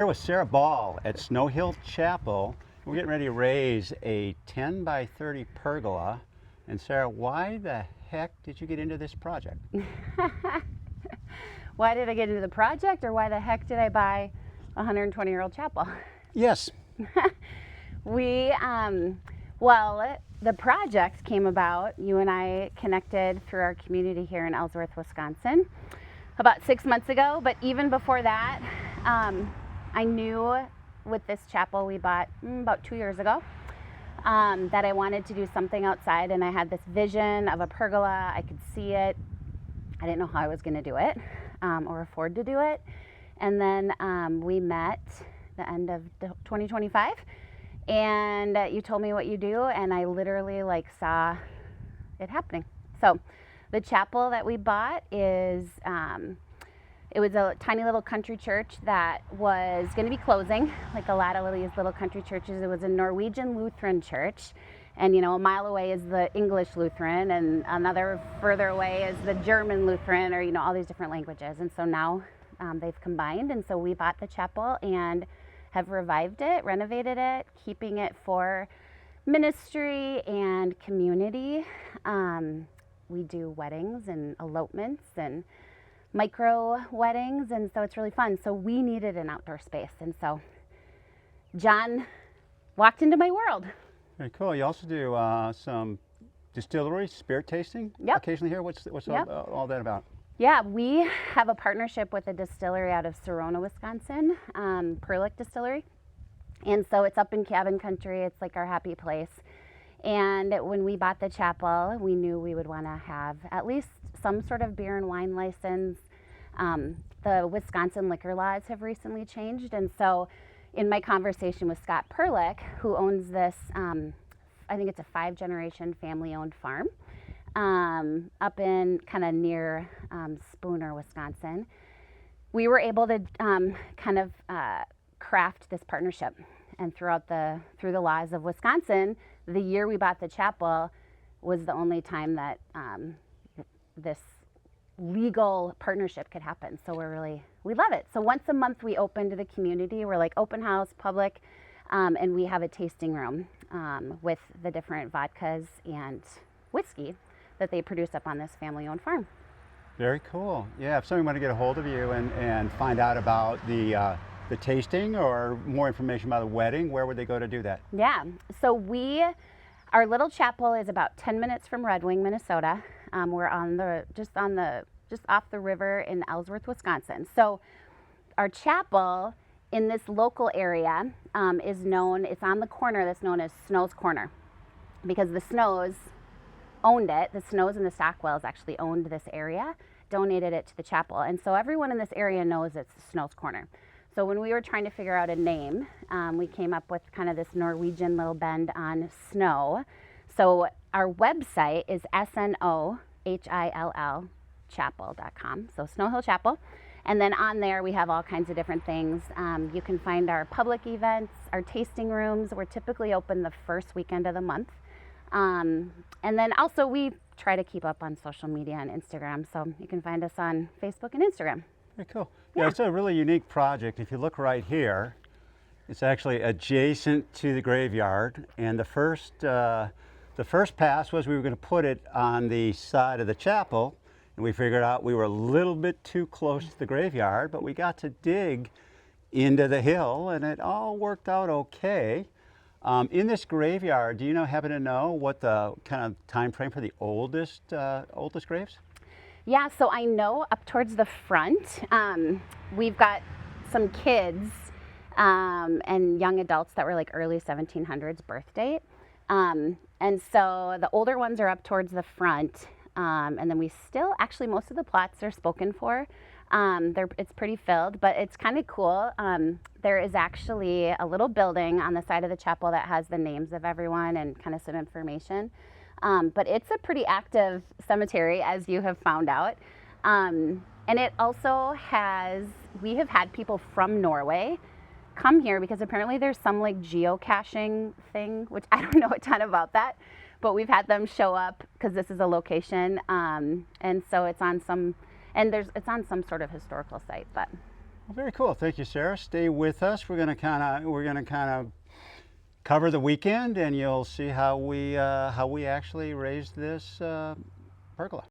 Here with Sarah Ball at Snow Hill Chapel. We're getting ready to raise a 10 by 30 pergola. And Sarah, why the heck did you get into this project? Why did I get into the project, or why the heck did I buy a 120-year-old chapel? Yes. Well, the project came about, you and I connected through our community here in Ellsworth, Wisconsin, about 6 months ago. But even before that, I knew with this chapel we bought about 2 years ago that I wanted to do something outside, and I had this vision of a pergola. I could see it. I didn't know how I was going to do it or afford to do it. And then we met the end of 2025, and you told me what you do, and I literally saw it happening. So the chapel that we bought is it was a tiny little country church that was going to be closing, like a lot of these little country churches. It was a Norwegian Lutheran church, and a mile away is the English Lutheran, and another further away is the German Lutheran, or all these different languages. And so now they've combined, and so we bought the chapel and have revived it, renovated it, keeping it for ministry and community. We do weddings and elopements and micro weddings, and so it's really fun. So we needed an outdoor space, and so John walked into my world. Very cool. You also do some distillery, spirit tasting occasionally here. What's all that about? Yeah, we have a partnership with a distillery out of Sorona, Wisconsin, Pergola Distillery. And so it's up in cabin country. It's like our happy place. And when we bought the chapel, we knew we would want to have at least some sort of beer and wine license. The Wisconsin liquor laws have recently changed. And so in my conversation with Scott Perlick, who owns this, I think it's a 5-generation family-owned farm, up in kind of near Spooner, Wisconsin, we were able to craft this partnership. And through the laws of Wisconsin, the year we bought the chapel was the only time that this legal partnership could happen. So we love it. So once a month we open to the community. We're like open house, public, and we have a tasting room with the different vodkas and whiskey that they produce up on this family-owned farm. Very cool. Yeah, if somebody wanted to get a hold of you and find out about the tasting or more information about the wedding, where would they go to do that? Yeah, so our little chapel is about 10 minutes from Red Wing, Minnesota. We're just off the river in Ellsworth, Wisconsin. So our chapel in this local area is known, it's on the corner that's known as Snow's Corner, because the Snows owned it. The Snows and the Stockwells actually owned this area, donated it to the chapel. And so everyone in this area knows it's Snow's Corner. So when we were trying to figure out a name, we came up with kind of this Norwegian little bend on snow. So our website is SNOHILL chapel.com. So Snow Hill Chapel. And then on there we have all kinds of different things. You can find our public events, our tasting rooms. We're typically open the first weekend of the month. And then also we try to keep up on social media and Instagram. So you can find us on Facebook and Instagram. Very cool. Yeah, it's a really unique project. If you look right here, it's actually adjacent to the graveyard. And the first pass was we were going to put it on the side of the chapel, and we figured out we were a little bit too close to the graveyard, but we got to dig into the hill, and it all worked out okay. In this graveyard, do you happen to know what the kind of time frame for the oldest graves? Yeah, so I know up towards the front, we've got some kids and young adults that were like early 1700s birth date. And so the older ones are up towards the front. And then we still, actually most of the plots are spoken for. It's pretty filled, but it's kind of cool. There is actually a little building on the side of the chapel that has the names of everyone and kind of some information. But it's a pretty active cemetery, as you have found out. And it also we have had people from Norway come here because apparently there's some geocaching thing, which I don't know a ton about that, but we've had them show up because this is a location. And so it's on some sort of historical site, but Well, very cool. Thank you, Sarah. Stay with us. We're gonna kind of cover the weekend, and you'll see how we actually raised this pergola.